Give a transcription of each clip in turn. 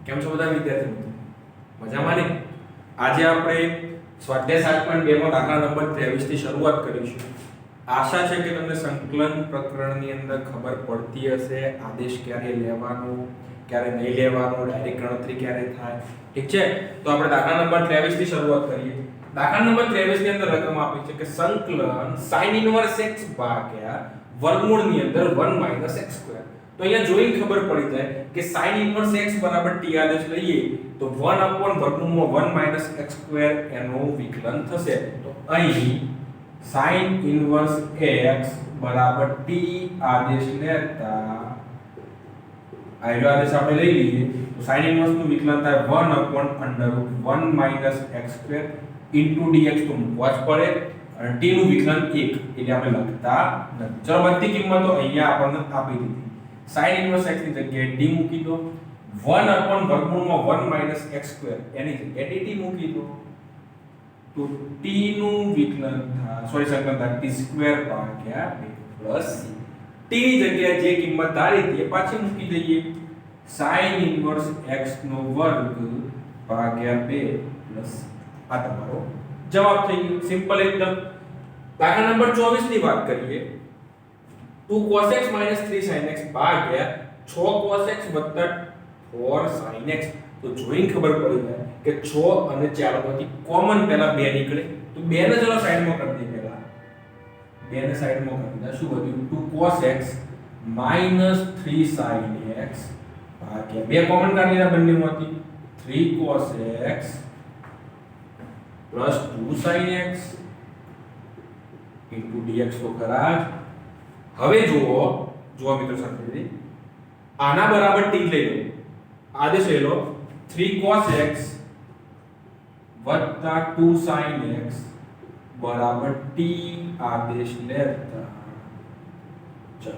કેમ છો બધા વિદ્યાર્થી મિત્રો? મજામાં ને? આજે આપણે સ્વાધ્યાય 7.2 માં દાખલા નંબર 23 થી શરૂઆત કરીશું. આશા છે કે તમને સંકલન પ્રકરણની અંદર ખબર પડતી હશે, આદેશ ક્યારે લેવાનો, ક્યારે નહીં લેવાનો, ડાયરેક્ટ ગણતરી ક્યારે થાય. ઠીક છે? તો આપણે દાખલા નંબર 23 થી શરૂઆત કરીએ. દાખલા નંબર 23 ની અંદર રકમ આપી છે કે સંકલન sin ઇન્વર્સ x ભાગ્યા વર્ગમૂળની અંદર 1 - x². તો અહીંયા જોઈને ખબર પડી જાય કે sin ઇન્વર્સ x બરાબર t આદેશ લઈએ તો 1/વર્ગમૂળમાં 1 - x² એનું વિકલન થશે. તો અહીં sin ઇન્વર્સ x બરાબર t આદેશ લેતા આયલો આદેશ આપણે લઈ લઈએ તો sin ઇન્વર્સ નું વિકલન થાય 1/1 - x² dx તો મૂકવા જ પડે અને t નું વિકલન 1 એટલે આપણે લખતા નથી. ચલો બધી કિંમતો અહીંયા આપણને આપી દીધી. sin ઇન્વર્સ x ની જગ્યાએ d મૂકી દો, 1/વર્ગમૂળમાં 1 - x² એની જગ્યાએ dt મૂકી દો તો t નું વિકલન થાય સંકલન થાય t² ભાગ્યા 2 પ્લસ c. t ની જગ્યાએ જે કિંમત ધારી હતી એ પાછી મૂકી દઈએ, sin ઇન્વર્સ x નો વર્ગ ભાગ્યા 2 પ્લસ આ તમારો જવાબ થઈ ગયો. સિમ્પલ એકદમ. દાખલા નંબર 24 ની વાત કરીએ. 2 cos x - 3 sin x ભાગ્યા 6 cos x 4 sin x. તો જોઈને ખબર પડી જાય કે 6 અને 4 માંથી કોમન પહેલા 2 નીકળે તો 2 ને ચલો સાઈડમાં કરી દઈએ. પહેલા 2 ને સાઈડમાં કરી દીધા. શું વધ્યું? 2 cos x - 3 sin x ભાગ્યા 2 કોમન કાઢી લીધા બંનેમાંથી 3 cos x plus 2 sin x dx તો ખરા જ. હવે જુઓ મિત્રો સાથે આના બરાબર t લઈ લો, આદેશ લઈ લો 3 cos x 2 sin x બરાબર t આદેશ લેતા. ચલો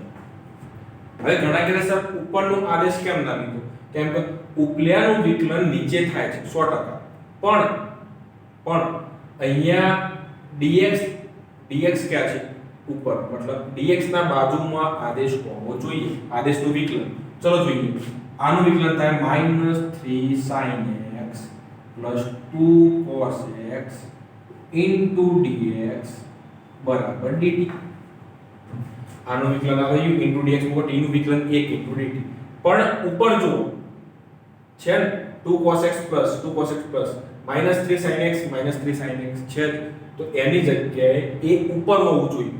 હવે ઘણા કહે સર ઉપરનો આદેશ કેમ ના લીધો? કેમ કે ઉપલાનું વિકલન નીચે થાય છે 100%. પણ અહીંયા dx ક્યાં છે? ઉપર. મતલબ dx ના બાજુમાં આદેશ હોવો જોઈએ, આદેશનું વિકલન. ચલો જોઈએ. આનું વિકલન થાય -3 sin x 2 cos x dx બરાબર dt. આનું વિકલન આવ્યું dx મૂકો, t નું વિકલન 1 dt. પણ ઉપર જો છે ને 2 cos x plus -3 sin x છે તો એની જગ્યાએ એ ઉપર હોવું જોઈએ.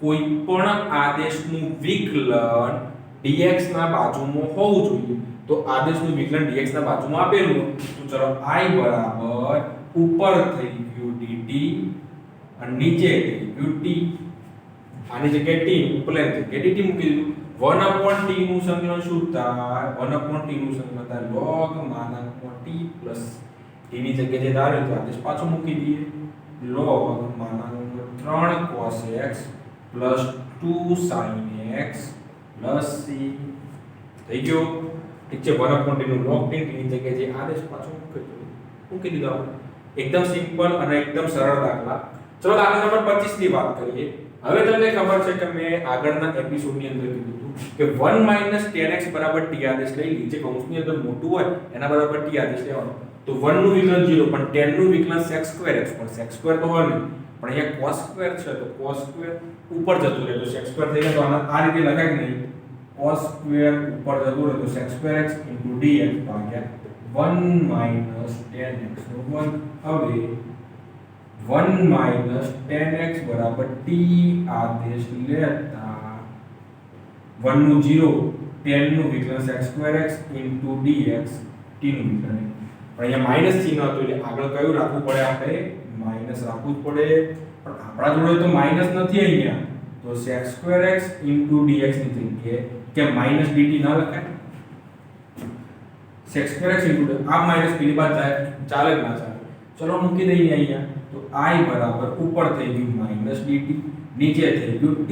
કોઈ પણ આદેશનું વિકલન dx ના બાજુમાં હોવું જોઈએ. તો આદેશનું વિકલન dx ના બાજુમાં આપેલું તો ચલો I બરાબર ઉપર થઈ ગયું dt અને નીચે થઈ ગયું t. આની જગ્યાએ t ઉપરની જગ્યાએ dt મૂકી દીધું. 1/t નું સંકલન શું થાય? 1/t નું સંકલન થાય log t plus t ની જગ્યાએ જે ધાર્યું તો આદેશ પાછો મૂકી દઈએ, log 3 cos x plus 2 sin x plus c થઈ ગયો. ઠીક છે. 1/t નું log t ની જગ્યાએ જે આદેશ પાછો મૂકી દીધો આપણે. એકદમ સિમ્પલ અને એકદમ સરળ દાખલા. ચલો દાખલા નંબર 25 ની વાત કરીએ. હવે તમને ખબર છે કે મેં આગળના એપિસોડની અંદર કીધું હતું કે 1 - 10x બરાબર t આદેશ લઈ લી. જે કૌંસની અંદર મોટું હોય એના બરાબર t આદેશ લેવાનો. તો 1 નું વિકલન 0 પણ 10 નું વિકલન sec² x પણ sec² તો હોય ને, પણ અહીંયા cos² છે તો cos² ઉપર જતું રહે તો sec² થઈ જાય. તો આ રીતે લખાય કે નહીં, cos² ઉપર જતું રહે તો sec² x dx ભાગ્યા 1 - 10x નો વર્ગ. હવે 1 - 10x બરાબર t આદેશ લેતા 1 નું 0, 10 નું વિકલન sec² x dx t નું વિકલન. પણ અહીંયા માઈનસ ચિહ્ન હતું એટલે આગળ કયું રાખવું પડે? આપણે માઈનસ રાખવું જ પડે. પણ આપણા જોડે તો માઈનસ નથી અહીંયા, તો sec² x dx ની જગ્યાએ કે -dt ના લખાય? sec² x આ માઈનસ પેલી બાદ ચાલે જ ના ચાલે. ચલો મૂકી દઈએ અહીંયા. તો I બરાબર ઉપર થઈ ગયું -dt, નીચે થઈ ગયું t².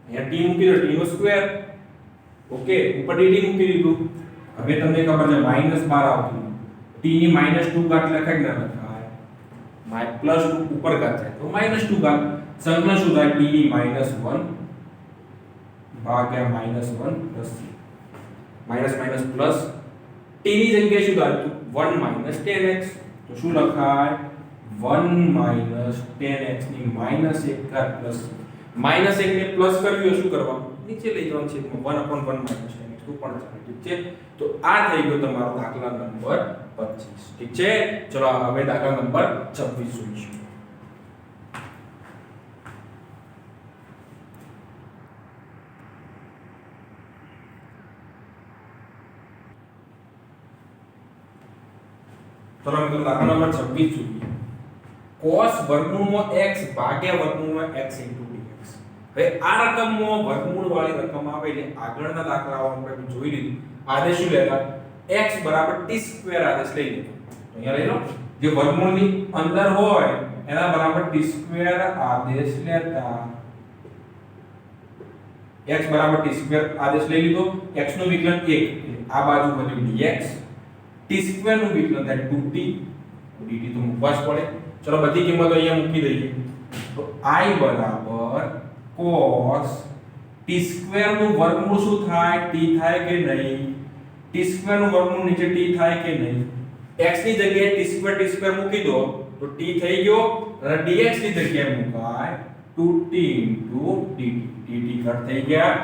અહીંયા t મૂકી દો, t નો સ્ક્વેર. ઓકે, ઉપર dt મૂકી દીધું. હવે તમને ખબર છે -12 આવતું, t ની -2 ઘાત લખાય ના લખાય? +2 ઉપર ઘાત થાય તો -2 ઘાત. સંકલન શું થાય? t ની -1 ભાગ્યા -1 + c. Minus minus plus t ની જગ્યાએ શું થાય 1 માઈનસ 10x તો શું લખાય 1 માઈનસ 10x ની માઈનસ 1 ઘાત પ્લસ માઈનસ 1 ને પ્લસ કરવી હોય શું કરવાનું નીચે લઈ જવાનું છે 1/1 માઈનસ 10x તો પણ ચાલે ઠીક છે તો આ થઈ ગયો તમારો દાખલા નંબર 25 ઠીક છે ચલો હવે દાખલા નંબર 26 જોઈશું ચલો મિત્રો દાખલા નંબર 26 જોઈએ cos વર્ગમૂળમાં x ભાગ્યા વર્ગમૂળમાં x dx હવે આ રકમમાં વર્ગમૂળ વાળી રકમ આવે એટલે આગળના દાખલાઓમાં આપણે જોઈ લીધું આદેશ શું લેતા x t² આદેશ લઈ લીધો તો અહીંયા લઈ લો જે વર્ગમૂળની અંદર હોય એના બરાબર t² આદેશ લેતા x t² આદેશ લઈ લીધો x નું વિકલન 1 આ બાજુ વધ્યું dx t² નું વિકલન થાય 2t dt તો મૂકવા જ પડે ચલો બધી કિંમતો અહીંયા મૂકી દઈએ તો i બરાબર cos t² નું વર્ગમૂળ શું થાય t થાય કે નહીં t² નું વર્ગમૂળ નીચે t થાય કે નહીં x ની જગ્યાએ t² મૂકી દો તો t થઈ ગયો અને dx ની જગ્યાએ મુકાય 2t dt dt કટ થઈ ગયા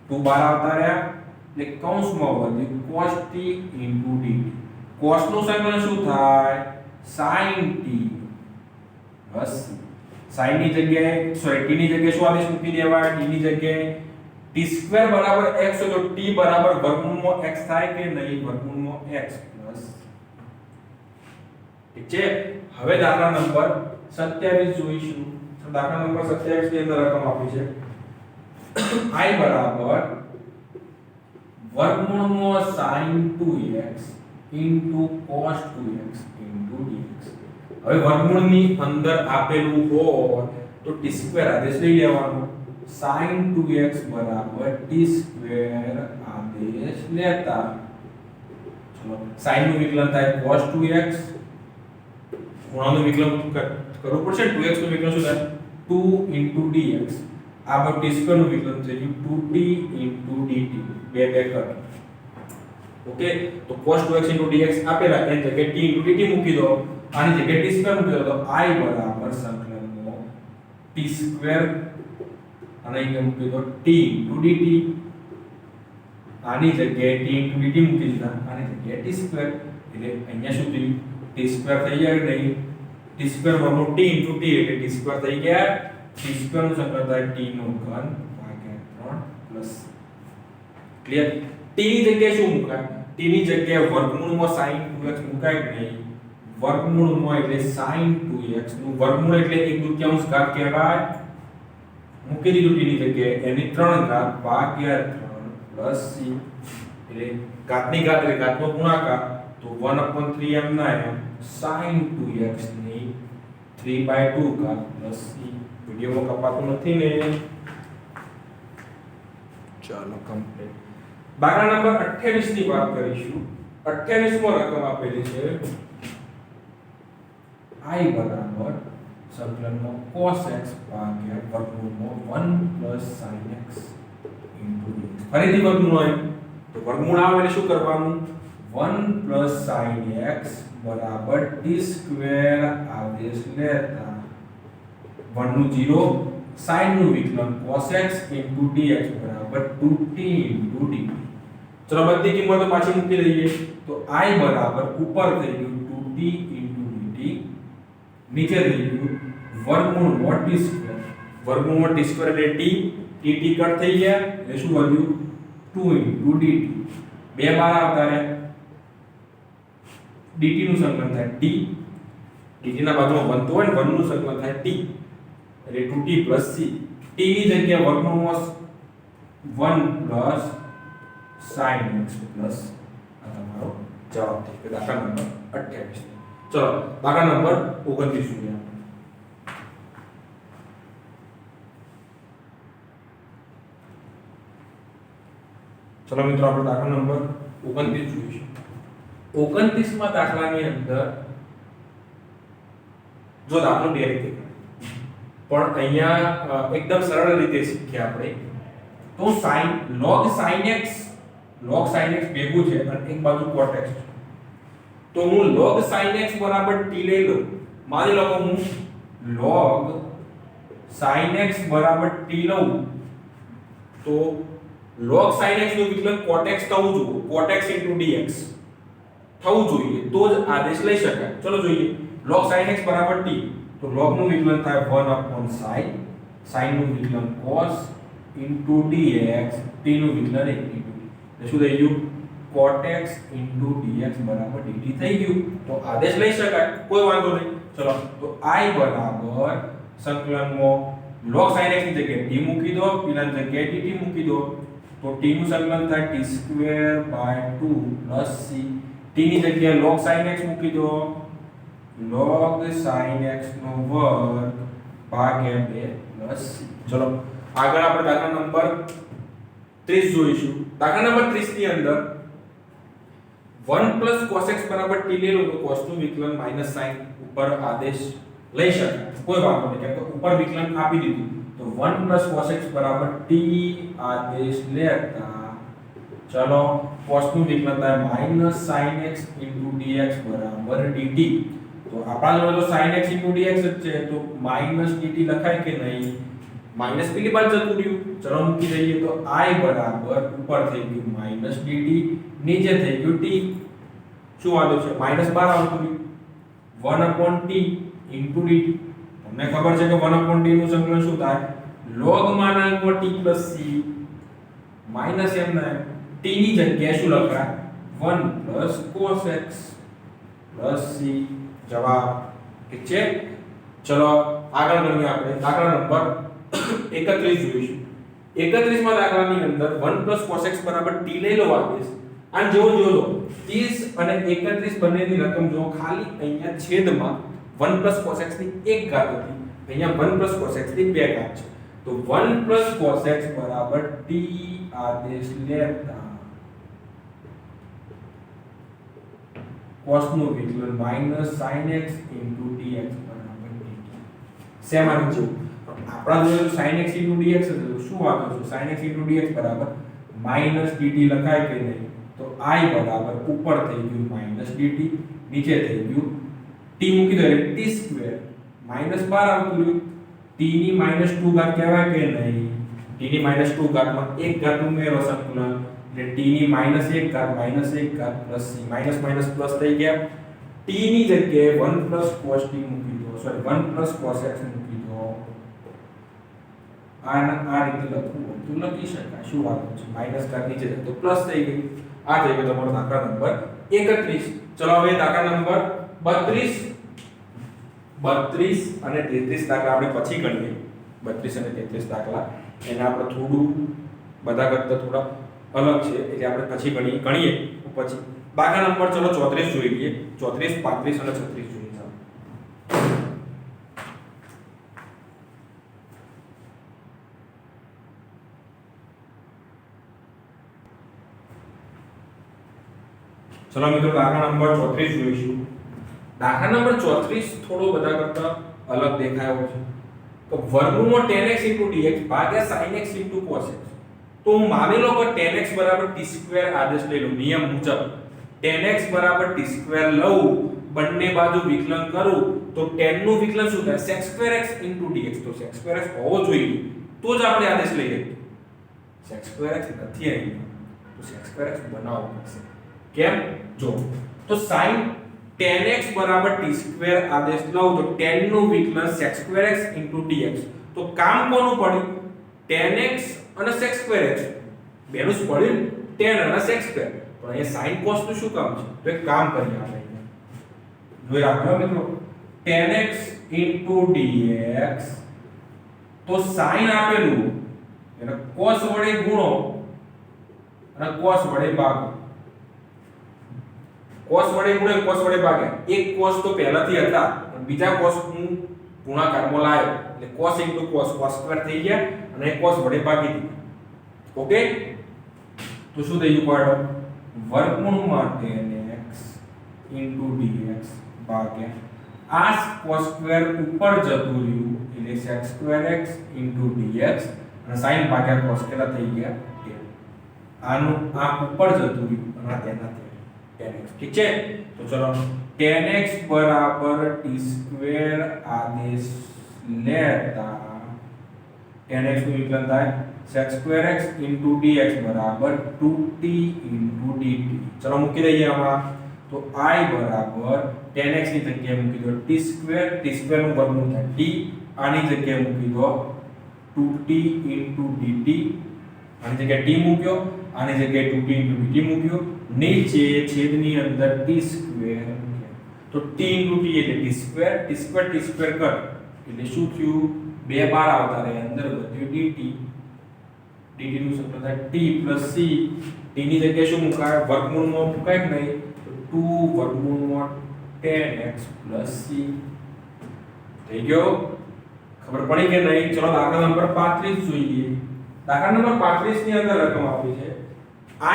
2 બાર આવતા રહ્યા એટલે કૌંસમાં વધ્યું cos t dt cos નું સંકલન શું થાય sin t બસ sin ની જગ્યાએ સોરી t ની જગ્યાએ શું આદેશ મૂકી દેવાય t ની જગ્યાએ t² બરાબર x હોય તો t બરાબર વર્ગમૂળમાં x થાય કે નહીં વર્ગમૂળમાં x પ્લસ ઠીક છે હવે દાખલા નંબર 27 જોઈશું તો દાખલા નંબર 27 ની અંદર રકમ આપી છે i બરાબર વર્ગમૂળમાં sin 2x cos 2x dx હવે વર્ગમૂળની અંદર આપેલું હોય તો t² આદેશ લઈ લેવાનો sin 2x t² આદેશ લેતા ચલો sin નું વિકલન થાય cos 2x ખૂણાનું વિકલન કરવું પડશે 2x નું વિકલન શું થાય 2 dx આ બાજુ t² નું વિકલન થઈ ગયું 2t dt બે કર ઓકે તો cos 2x dx આપેલા એની જગ્યાએ t dt મૂકી દો આની જગ્યાએ t² મૂકી દો તો i બરાબર સંકલનનો t² અને અહીંયા મૂકી દો t dt આની જગ્યાએ t dt મૂકી દીધા આની જગ્યાએ t² એટલે અહીંયા શું થયું t² થઈ જાય નહીં t² વર્ગમૂળ t t એટલે t² થઈ ગયા t² નું સંકલન થાય t નો ઘન ભાગ્યા 3 પ્લસ ક્લિયર t ની જગ્યાએ શું મુકાય t ની જગ્યાએ વર્ગમૂળમાં sin 2x મુકાય કે નહીં વર્ગમૂળમાં એટલે sin 2x નું વર્ગમૂળ એટલે 1/2 ઘાત કહેવાય મૂકી દીધું t ની જગ્યાએ એની 3 ઘાત ભાગ્યા 3 પ્લસ c એટલે ઘાતની ઘાત એટલે ઘાતનો ગુણાકાર તો 1/3 m ના m sin 2x ની 3/2 ઘાત પ્લસ c વિડિયોમાં કપાતું નથી ને ચાલો કમ્પ્લીટ દાખલા નંબર 28 ની વાત કરીશું 28 માં રકમ આપેલી છે i બરાબર સંકલનમાં cos x ભાગ્યા વર્ગમૂળમાં 1 sin x dx ફરીથી વર્ગમૂળ હોય તો વર્ગમૂળ આવે એટલે શું કરવાનું 1 sin x બરાબર t² આદેશ લેતા 1 નું 0 sin નું વિકલન cos x dx બરાબર 2t dt ચલો બધી કિંમતો પાછી મૂકી દઈએ તો i બરાબર ઉપર થઈ ગયું 2t dt નીચે થઈ ગયું વર્ગમૂળ t² વર્ગમૂળ t² એટલે t t કટ થઈ ગયા એટલે શું વધ્યું 2 dt બે બાર આવતા રહ્યા dt નું સંકલન થાય t dt ના બાજુમાં 1 તો હોય ને 1 નું સંકલન થાય t એટલે 2t c t ની જગ્યાએ વર્ગમૂળમાં 1 sin x આ તમારો જવાબ થઈ ગયો દાખલા નંબર 28 ચલો દાખલા નંબર 29 જોઈએ ચલો મિત્રો આપણે દાખલા નંબર 29 જોઈશું 29 માં દાખલાની અંદર જો દાખલો બે રીતે પણ અહીંયા એકદમ સરળ રીતે શીખ્યા આપણે તો sin log sin x log sin x ભેગું છે અને એક બાજુ cot x છે. તો હું log sin x બરાબર t લઈ લઉં. માની લો કે હું log sin x બરાબર t લઉં તો log sin x નું વિકલન cot x થવું જોઈએ. cot x dx થવું જોઈએ તો જ આદેશ લઈ શકાય. ચલો જોઈએ. log sin x બરાબર t તો log નું વિકલન થાય 1/sin, sin નું વિકલન cos dx, t નું વિકલન 1 dt. એટલે શું થઈ ગયું? cot x dx બરાબર dt થઈ ગયું. તો આદેશ લઈ શકાય, કોઈ વાંધો નહીં. ચલો તો I બરાબર સંકલનમાં log sin x ની જગ્યાએ t મૂકી દો, પેલા ની જગ્યાએ dt મૂકી દો. તો t નું સંકલન થાય t2/2 c. t ની જગ્યાએ log sin x મૂકી દો, log sin x નો વર્ગ ભાગ્યા 2 c. ચલો આગળ આપણે દાખલા નંબર 30 જોઈશું. દાખલા નંબર 30 ની અંદર 1 cos x બરાબર t લઈ લો તો cos નું વિકલન sin ઉપર આદેશ લઈ શકાય, કોઈ વાંધો નહીં કેમ કે ઉપર વિકલન આપી દીધું. તો 1 cos x બરાબર t આદેશ લેતા ચલો cos નું વિકલન થાય sin x dx બરાબર dt. તો આપણા જોડે તો sin x dx જ છે તો dt લખાય કે નહીં? માઈનસ પેલી બાજુ જતું રહ્યું. ચલો મૂકી દઈએ તો I બરાબર ઉપર થઈ ગયું dt, નીચે થઈ ગયું t. શું વાંધો છે? -12 આવતું રહ્યું 1/t dt. તમને ખબર છે કે 1/t નું સંકલન શું થાય? log t c minus m ના t ની જગ્યાએ શું લખાય? 1 cos x c. જવાબ કે છે. ચલો આગળ ગણીએ આપણે. દાખલા નંબર 31 જોઈશું. 31 માં દાખલાની અંદર 1 cos x બરાબર t લઈ લો આદેશ. આને જેવો જોજો 30 અને 31 બંનેની રકમ જો ખાલી અહીંયા છેદમાં 1 cos x ની 1 ઘાત હતી, અહીંયા 1 cos x ની 2 ઘાત છે. તો 1 cos x બરાબર t આદેશ લેતા cos નું વિકલન sin x dx બરાબર dt. શેમાં છે? આપણા જોડે sin x dx હતું. શું વાંધો છે? sin x dx બરાબર dt લખાય કે નહીં? તો I બરાબર ઉપર થઈ ગયું dt, નીચે થઈ ગયું t મૂકી દો એટલે t2 -12 આવતું રહ્યું. t ની -2 ઘાત કહેવાય કે નહીં? t ની -2 ઘાતમાં 1 ઘાત ઉમેરો સંકલન એટલે t ની -1 ઘાત plus c minus minus plus થઈ ગયા. t ની જગ્યાએ 1 cos t મૂકી દો, સોરી 1 cos x મૂકી દો. આ રીતે લખવું તો લખી શકાય. શું વાત છે? માઈનસ ઘાત નીચે જાય તો પ્લસ થઈ ગઈ. આ થઈ ગયો તમારો દાખલા નંબર 31. ચલો હવે દાખલા નંબર 32 અને 33 દાખલા આપણે પછી ગણીએ. 32 અને 33 દાખલા એને આપણે થોડું બધા કરતા થોડા અલગ છે એટલે આપણે પછી ગણીએ પછી. દાખલા નંબર ચલો 34 જોઈ લઈએ. 34, 35 અને 36 જોઈએ. ચલો મિત્રો દાખલા નંબર 34 જોઈશું. દાખલા નંબર 34 થોડો બધા કરતા અલગ દેખાયો છે. તો વર્ગમૂળ tan x dx ભાગ્યા sin x cos x. તો હું માની લો કે tan x બરાબર t2 આદેશ લઈ લઉં. નિયમ મુજબ tan x બરાબર t2 લઉં, બંને બાજુ વિકલન કરું તો tan નું વિકલન શું થાય? sec2x dx. તો sec2x હોવો જોઈએ તો જ આપણે આદેશ લઈએ. sec2x નથી અહીં તો sec2x બનાવવો પડશે. કેમ? જો તો sin tan x બરાબર t2 આદેશ લઉં તો tan નું વિકલન sec2x dx. તો કામ કોનું પડ્યું? tan x અને sec2x બેનું શું પડ્યું? tan અને sec2. પણ અહીંયા sin cos નું શું કામ છે? તો એક કામ કરીએ આપણે. જોઈ રાખજો મિત્રો. tan x dx તો sin આપેલું એને cos વડે ગુણો અને cos વડે ભાગો. cos વડે ગુણે cos વડે ભાગે. એક cos તો પહેલાથી હતા પણ બીજા cos હું ગુણાકારમાં લાવ્યો એટલે cos cos2 થઈ ગયા અને cos વડે ભાગી દીધા. ઓકે? તો શું થઈ ગયું પાડો? વર્ગમૂળમાં tan x dx ભાગ્યા આ cos2 ઉપર જતું રહ્યું એટલે sec2x dx અને sin ભાગ્યા cos કેટલા થઈ ગયા? 10. આનું આ ઉપર જતું રહ્યું અને તેના tan x ઠીક છે તો ચલો tan x બરાબર t² આદેશ લેતા tan x નું વિકલન થાય sec² x dx બરાબર 2t dt ચલો મૂકી દઈએ આમાં તો I બરાબર tan x ની જગ્યાએ મૂકી દો t² નું વર્ગમૂળ થાય t આની જગ્યાએ મૂકી દો 2t dt આની જગ્યાએ t મૂક્યો આની જગ્યાએ 2t dt મૂક્યો નીચે છેદની અંદર t² તો t * t એટલે t² કર એટલે શું થયું બે બાર આવતા રહે અંદર વધ્યું dt નું સૂત્ર થાય t + c t ની જગ્યાએ શું મુકાય વર્ગમૂળમાં મુકાય કે નહીં તો 2 વર્ગમૂળમાં tan x + c થઈ ગયો ખબર પડી કે નહીં ચલો દાખલા નંબર 35 જોઈએ દાખલા નંબર 35 ની અંદર રકમ આપી છે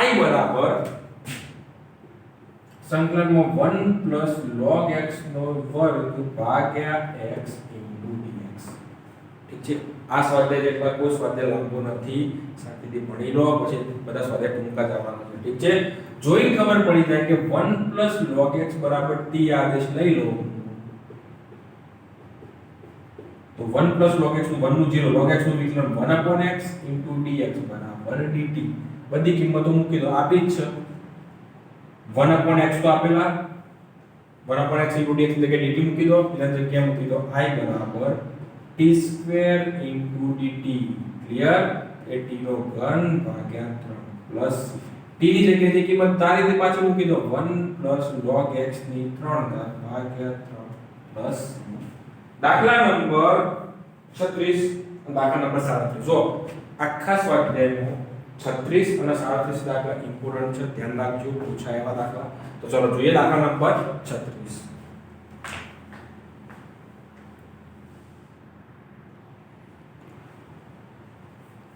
I બરાબર સંકલનમાં 1 + log x નો વર્ગ ભાગ્યા x dx ઠીક છે આ સ્વાધ્યાય જેટલા કોઈ સ્વાધ્યાય લાંબો નથી શાંતિથી ભણી લો પછી બધા સ્વાધ્યાય ટૂંકા જવાના છે ઠીક છે જોઈને ખબર પડી જાય કે 1 + log x = t આદેશ લઈ લો તો 1 + log x નું 1 નું 0 log x નું વિકલન 1/x dx બરાબર dt બધી કિંમતો મૂકી દો આપી જ છે 1/x તો આપેલા 1/x dx ની જગ્યાએ dt મૂકી દો એના જગ્યાએ મૂકી દો I બરાબર t² dt ક્લિયર એ t નો ઘન ભાગ્યા 3 પ્લસ t ની જગ્યાએ જે કિંમત તારી રીતે પાછી મૂકી દો 1 + log x ની 3 ઘાત ભાગ્યા 3 પ્લસ દાખલા નંબર 36 અને દાખલા નંબર 37 જો આખા સ્વાધ્યાયમાં 36 અને 37 દાખલા ઇમ્પોર્ટન્ટ છે ધ્યાન રાખજો પૂછાય એવા દાખલા તો ચલો જોઈએ દાખલા નંબર 36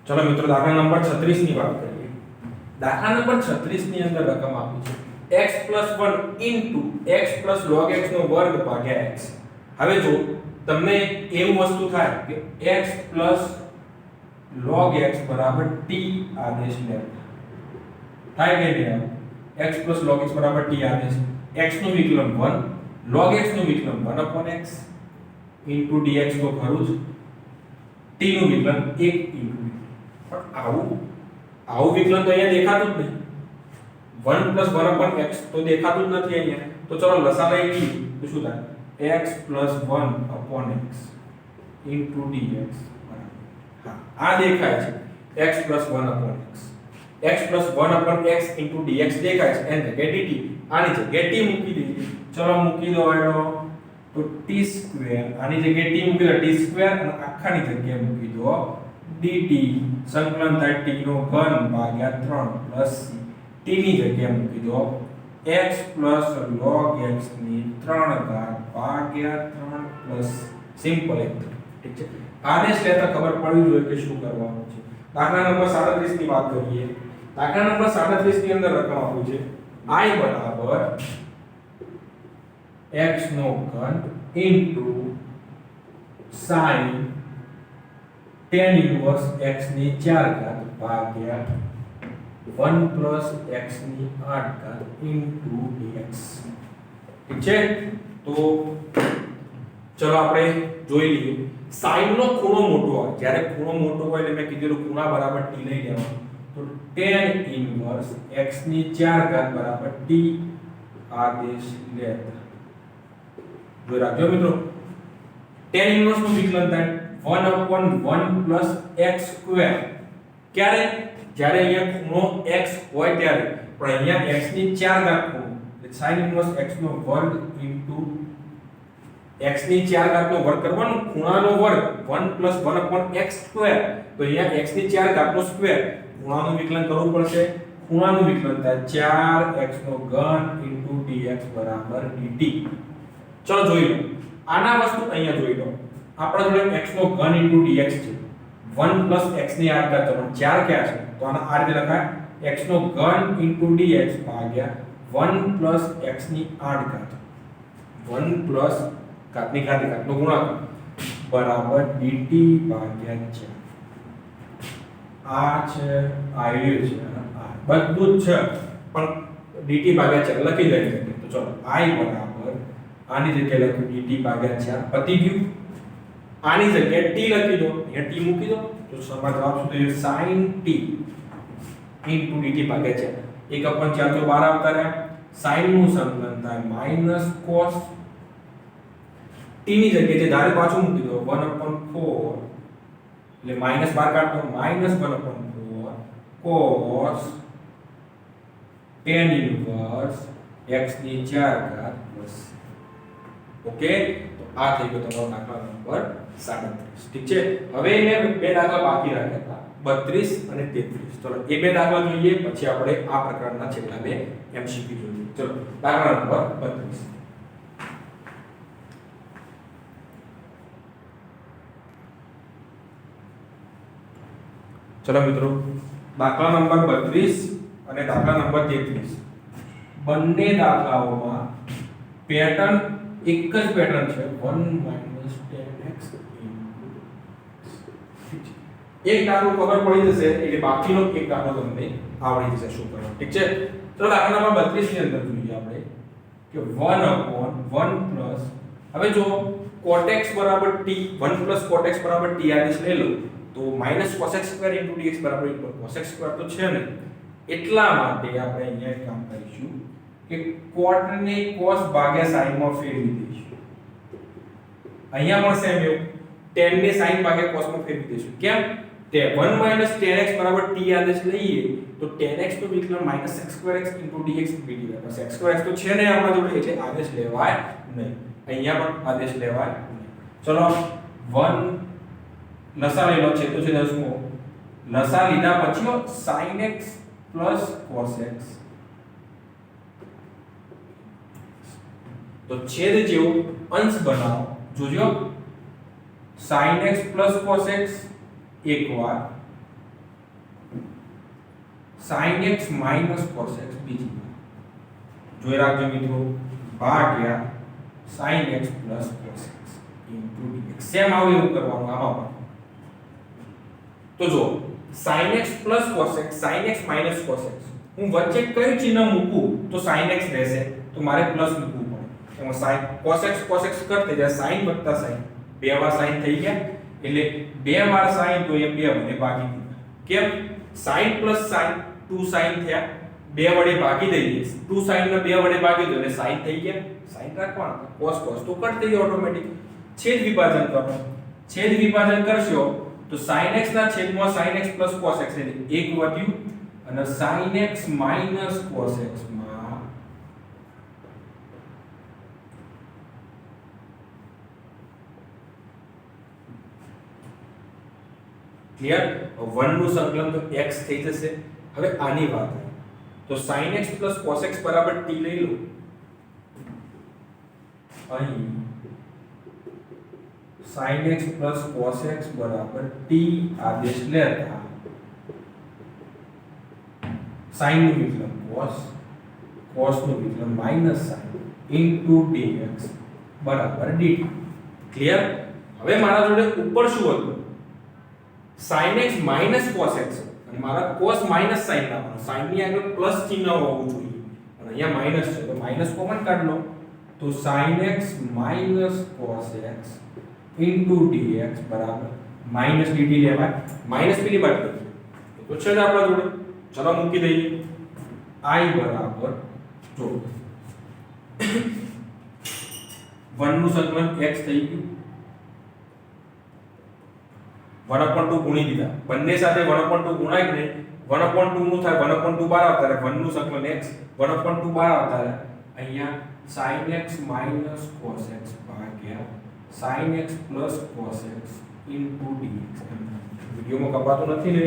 ચલો મિત્રો દાખલા નંબર 36 ની વાત કરીએ દાખલા નંબર 36 ની અંદર રકમ આપી છે x + 1 x + log x નો વર્ગ ભાગ્યા x હવે જો તમને એવું વસ્તુ થાય કે x + log x બરાબર t આદેશ લેતા થાય કે નહીં x + log x બરાબર t આદેશ x નું વિકલન 1 log x નું વિકલન 1/x dx તો ખરું જ t નું વિકલન 1 પણ આવું વિકલન તો અહીંયા દેખાતું જ નહીં 1 + 1/x તો દેખાતું જ નથી અહીંયા તો ચલો લસા લઈ લઈએ તો શું થાય x + 1/x dx હા આ દેખાય છે x + 1/x x + 1/x dx દેખાય છે એની જગ્યાએ dt આની જગ્યાએ t મૂકી દઈએ ચલો મૂકી દો એનો તો t² આની જગ્યાએ t મૂકી દો t² અને આખાની જગ્યાએ મૂકી દો dt સંકલન થાય t નો ઘન ભાગ્યા 3 પ્લસ t ની જગ્યાએ મૂકી દો x + log x ની 3 ઘાત ભાગ્યા 3 પ્લસ સિમ્પલ એકદમ ઠીક છે આદેશ લેતા ખબર પડવી જોઈએ કે શું કરવાનું છે દાખલા નંબર 37 ની વાત કરીએ દાખલા નંબર 37 ની અંદર રકમ આપ્યું છે I બરાબર x નો ઘન sin tan inverse x ની 4 ઘાત ભાગ્યા 1 + x ની 8 ઘાત dx ઠીક છે તો ચલો આપણે જોઈ લઈએ sin નો ખૂણો મોટો હોય જ્યારે ખૂણો મોટો હોય એટલે મેં કીધું ખૂણા બરાબર t લઈ લેવાનો તો tan inverse x ની 4 ઘાત બરાબર t આદેશ લેતા જો રાખજો મિત્રો tan inverse નું વિકલન થાય 1/1 + x² ક્યારે જ્યારે અહીંયા ખૂણો x હોય ત્યારે પણ અહીંયા x ની 4 ઘાત ખૂણો એટલે sin inverse x નો વર્ગ x ની 4 ઘાત નો વર્ગ કરવાનો ખૂણાનો વર્ગ 1 + 1/x² તો અહીંયા x ની 4 ઘાત નો સ્ક્વેર ખૂણાનું વિકલન કરવું પડશે ખૂણાનું વિકલન થાય 4x નો ઘન dx બરાબર dt ચલો જોઈ લો આના વસ્તુ અહીંયા જોઈ લો આપણા જોડે x નો ઘન dx છે 1 + x ની 8 ઘાત તો 4 ક્યાં છે તો આના આ રીતે લખાય x નો ઘન dx ભાગ્યા 1 + x ની 8 ઘાત 1 + ઘાતની ઘાતનો ગુણાકાર બરાબર dt ભાગ્યા 4 આ છે આઈડિયો છે અને આ બધું જ છે પણ dt ભાગ્યા 4 લખી દઈએ તો ચલો I બરાબર આની જગ્યાએ લખ્યું dt ભાગ્યા 4 પતી ગયું આની જગ્યાએ t લખી દો અહીંયા t મૂકી દો તો સમાન જવાબ શું થયો sin t dt ભાગ્યા 4 1 upon 4 તો 12 આવતા રહ્યા sin નું સંકલન થાય minus cos t ની જગ્યાએ જે ધારે પાછું મૂકી દો 1 upon 4 એટલે માઈનસ 12 કાઢો minus 1 upon 4 cos tan inverse x ની 4 ઘાત પ્લસ ઓકે તો આ થઈ ગયો તમારો દાખલા નંબર 37 ઠીક છે હવે મેં બે દાખલા બાકી રાખ્યા હતા 32 અને 33 ચલો એ બે દાખલા જોઈએ પછી આપણે આ પ્રકારના છેલ્લા બે MCQ જોઈએ ચલો દાખલા નંબર 32 ચલો મિત્રો દાખલા નંબર 32 અને દાખલા નંબર 33 બંને દાખલાઓમાં પેટર્ન એક જ પેટર્ન છે 1 10x એક દાખલો ખબર પડી જશે એટલે બાકીનો એક દાખલો તમને આવડી જશે શું કરવાનું ઠીક છે તો દાખલા નંબર 32 ની અંદર જોઈએ આપણે કે 1/1 હવે જો cot x t 1 cot x t આદેશ લઈ લો તો -cos x square dx cos x square તો છે ને એટલા માટે આપણે અહીંયા એક કામ કરીશું કે cot ને cos ભાગ્યા sin માં ફેરવી દઈશું અહીંયા પણ સેમ એવું tan ને sin ભાગ્યા cos માં ફેરવી દઈશું કેમ તે 1 tan x t આદેશ લઈએ તો tan x નો વિકલન -x2x dx dt બસ x2x તો છે ને આપણા જોડે એટલે આદેશ લેવાય નહીં અહીંયા પણ આદેશ લેવાય નહીં ચલો 1 લસા લઈ લો છે તો છે 10 લસા લીધા પછી sin x cos x તો છેદ જેવો અંશ બનાવો જોજો sin x cos x એક વાર sin x cos x બીજી વાર જોઈ રાખજો મિત્રો ભાગ્યા sin x cos x dx same આવું એવું કરવાનું આમાં પણ તો જો sin x cos x sin x cos x હું વચ્ચે કયું ચિહ્ન મૂકું તો sin x રહેશે તો મારે પ્લસ મૂકવું પડે એમાં sin cos x કરતે જાય sin વત્તા sin બે વાર sin થઈ ગયા એટલે બે વાર sin તો એ બે વડે ભાગી દીધા કેમ sin sin 2 sin થયા બે વડે ભાગી દઈએ 2 sin ને બે વડે ભાગી દો એટલે sin થઈ ગયા sin રાખવાના cos તો કટ થઈ ગયો ઓટોમેટિક છેદ વિભાજન કરો છેદ વિભાજન કરશો તો sin x ના છેદમાં sin x cos x એટલે 1 વધ્યું અને sin x cos x માં ક્લિયર 1 નું સંકલન તો x થઈ જશે હવે આની વાત તો sin x cos x t લઈ લો અહીં sin x cos x t આદેશ લેતા sin નું વિકલન cos નું વિકલન sin dx dt ક્લિયર હવે મારા જોડે ઉપર શું હતું sin x cos x અને મારા cos sin લાવવાનો sin ની આગળ પ્લસ ચિહ્ન હોવું જોઈએ અને અહીંયા માઈનસ છે તો માઈનસ કોમન કાઢ લો તો sin x cos x dx minus dt લેવાય માઈનસ પેલી બાજુ તો છે જ આપણા જોડે ચલો મૂકી દઈએ I બરાબર જો 1 નું સંકલન x થઈ ગયું 1/2 ગુણી દીધા બંને સાથે 1/2 ગુણાય ને 1/2 નું થાય 1/2 12 આવતા રહે 1 નું સંકલન x 1/2 12 આવતા રહે અહીંયા sin x cos x ભાગ્યા sin x cos x dx વિડિયોમાં કપાતો નથી ને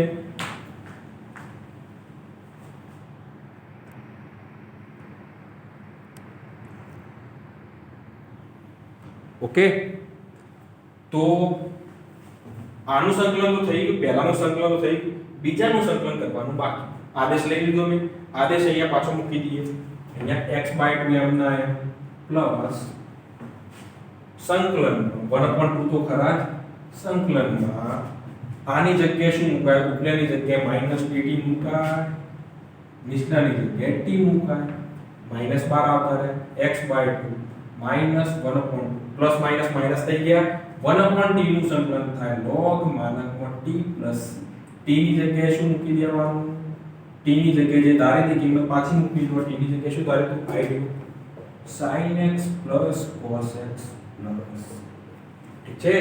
ઓકે તો આનું સંકલન તો થઈ ગયું પહેલાનું સંકલન તો થઈ ગયું બીજાનું સંકલન કરવાનું બાકી આદેશ લઈ લીધો મેં આદેશ અહીંયા પાછો મૂકી દઈએ અહીંયા x/2 m ના m પ્લસ સંકલન 1/2 તો ખરા જ સંકલનમાં આની જગ્યાએ શું મુકાય ઉપરની જગ્યાએ -dt મુકાય નિચલાની જગ્યાએ t મુકાય, -12 આવતા રહે, x/2 -1/2 પ્લસ માઈનસ માઈનસ થઈ ગયા, 1/t નું સંકલન થાય log t પ્લસ t ની જગ્યાએ શું મૂકી દેવાનું, t ની જગ્યાએ જે ધારેલી કિંમત પાછી મૂકી દો, t ની જગ્યાએ શું ધારે તો i dou sin x plus cos x plus, ઠીક છે.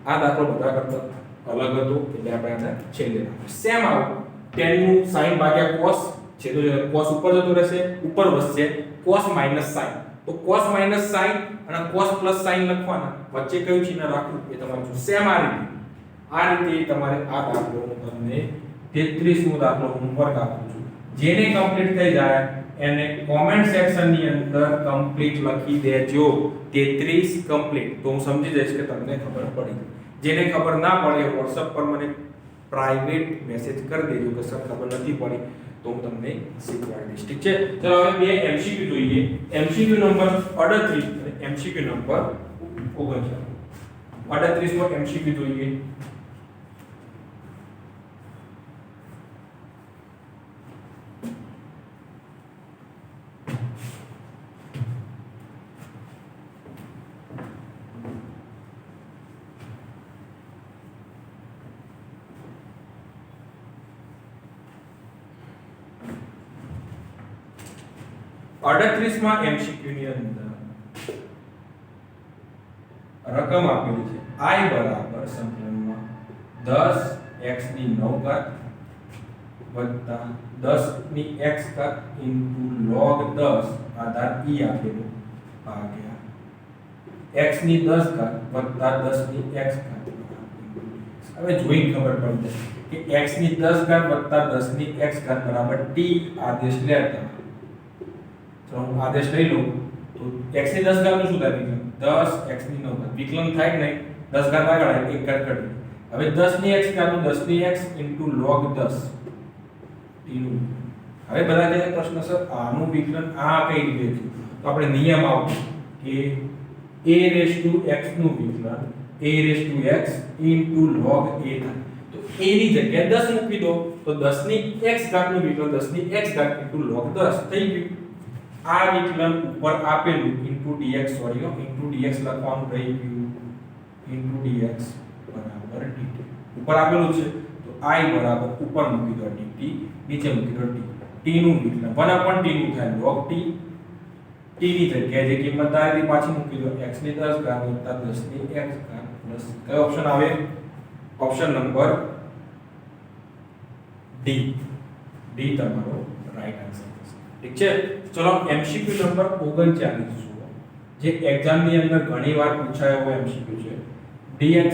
આ દાખલો બધા કરતા અલગ હતો એટલે આપણે આને છેલ્લે સેમ આવું tan નું sin ભાગ્યા cos છે તો cos ઉપર જતો રહેશે, ઉપર વધશે cos minus sin, તો cos minus sin અને cos plus sin લખવાના, વચ્ચે કયું ચિહ્ન રાખવું એ તમારે જો સેમ આ રીતે તમારે આ દાખલો હું તમને 33મો દાખલો હોમવર્ક આપું છું. જેને કમ્પ્લીટ થઈ જાય એને કોમેન્ટ સેક્શન ની અંદર કમ્પ્લીટ લખી દેજો 33 કમ્પ્લીટ, તો હું સમજી જઈશ કે તમને ખબર પડી. જેને ખબર ના પડે WhatsApp પર મને પ્રાઇવેટ મેસેજ કરી દેજો કે સર ખબર નથી પડી, તો હું તમને શીખવાડી દઈશ. ઠીક છે. ચલો હવે બે MCQ જોઈએ. MCQ નંબર 38 અને MCQ નંબર 39. 38 માં MCQ જોઈએ. માં MCQ ની અંદર રકમ આપેલી છે I બરાબર સંકલનમાં 10x ની 9 ઘાત વત્તા 10 ની x ઘાત ઇન્ટુ log 10 આધાર e આપેલું ભાગ્યા x ની 10 ઘાત વત્તા 10 ની x ઘાત. હવે જોઈ ખબર પડી જાય કે x ની 10 ઘાત વત્તા 10 ની x ઘાત બરાબર t આદેશ લેતા. તો હું આદેશ લઈ લઉં તો x ની 10 ઘાત નું શું થાય? 10 x ની 9 ઘાત વિકલન થાય કે નહીં, 10 ઘાત આગળ આવે, એક ઘાત ઘટી. હવે 10 ની x ઘાત નું 10 ની x log 10 t નું. હવે બધા જે પ્રશ્ન સર આનું વિકલન આ કઈ રીતે છે, તો આપણે નિયમ આવો કે a x નું વિકલન a x log a થાય. તો a ની જગ્યાએ 10 મૂકી દો તો 10 ની x ઘાત નું વિકલન 10 ની x ઘાત log 10 થઈ ગયું. આ વિકલન ઉપર આપેલું dx લખવાનું રહી ગયું dx બરાબર dt. ઉપર આપેલું છે તો I બરાબર ઉપર મૂકી દો dt, નીચે મૂકી દો t નું વિકલન 1/t નું થાય log t. t ની જગ્યાએ જે કિંમત ધારેલી પાછી મૂકી દો, x ની 10 ઘાત વત્તા 10 ની x ઘાત પ્લસ કયો ઓપ્શન આવે? Option number D. D તમારો રાઈટ આન્સર. ઠીક છે. ચલો MCQ નંબર 39 જુઓ, જે એક્ઝામ ની અંદર ઘણીવાર પૂછાયો હોય MCQ છે. dx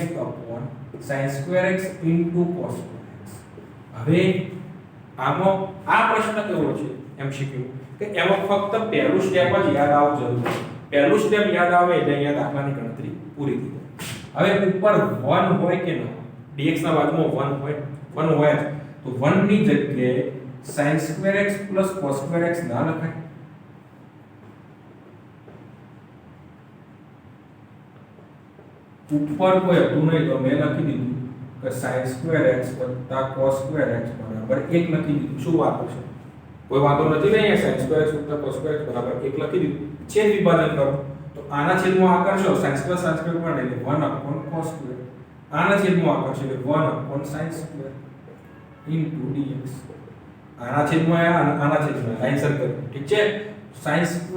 sin2x cos2x. હવે આમાં આ પ્રશ્ન કેવો છે MCQ કે એમાં ફક્ત પહેલું સ્ટેપ જ યાદ આવવું જરૂરી છે. પહેલું સ્ટેપ યાદ આવે એટલે અહીંયા દાખલાની ગણતરી પૂરી થઈ જાય. હવે ઉપર 1 હોય કે ન, dx ના બાજુમાં 1 હોય તો 1 ની જગ્યાએ sin2x cos2x ના લખાય? ઉપર કોઈ હતું નહીં તો મેં લખી દીધું કે sin2x cos2x બરાબર 1 લખી દીધું. શું વાતો છે? કોઈ વાતો નથી ને? અહીંયા sin2x cos2x બરાબર 1 લખી દીધું. છેદ વિભાજન કરો તો આના છેદમાં આ કરશો sin2 મળે એટલે 1/cos2. આના છેદમાં આ કરશો એટલે 1/sin2 dx. આના છેદમાં આના છેદમાં લાઈન સર્કલ. ઠીક છે. sin2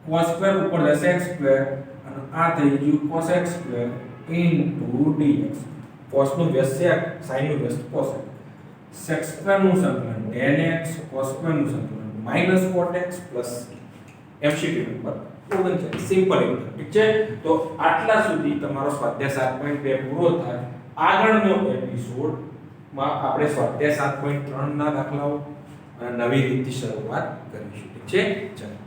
cos2 ઉપર જશે x2 અને આ થઈ ગયું cos x2 dx. cos નું વ્યસ્ત sec, sin નું વ્યસ્ત cos. sec2 નું સંકલન tan x, cos2 નું સંકલન -cot x plus MCQ number 39. Simple એકદમ. ઠીક છે. તો આટલા સુધી તમારો સ્વાધ્યાય 7.2 પૂરો થાય. આગળનો એપિસોડ માં આપણે સ્વાધ્યાય 7.3 ના દાખલાઓ અને નવી રીતથી શરૂઆત કરીશું. ઠીક છે. ચાલો.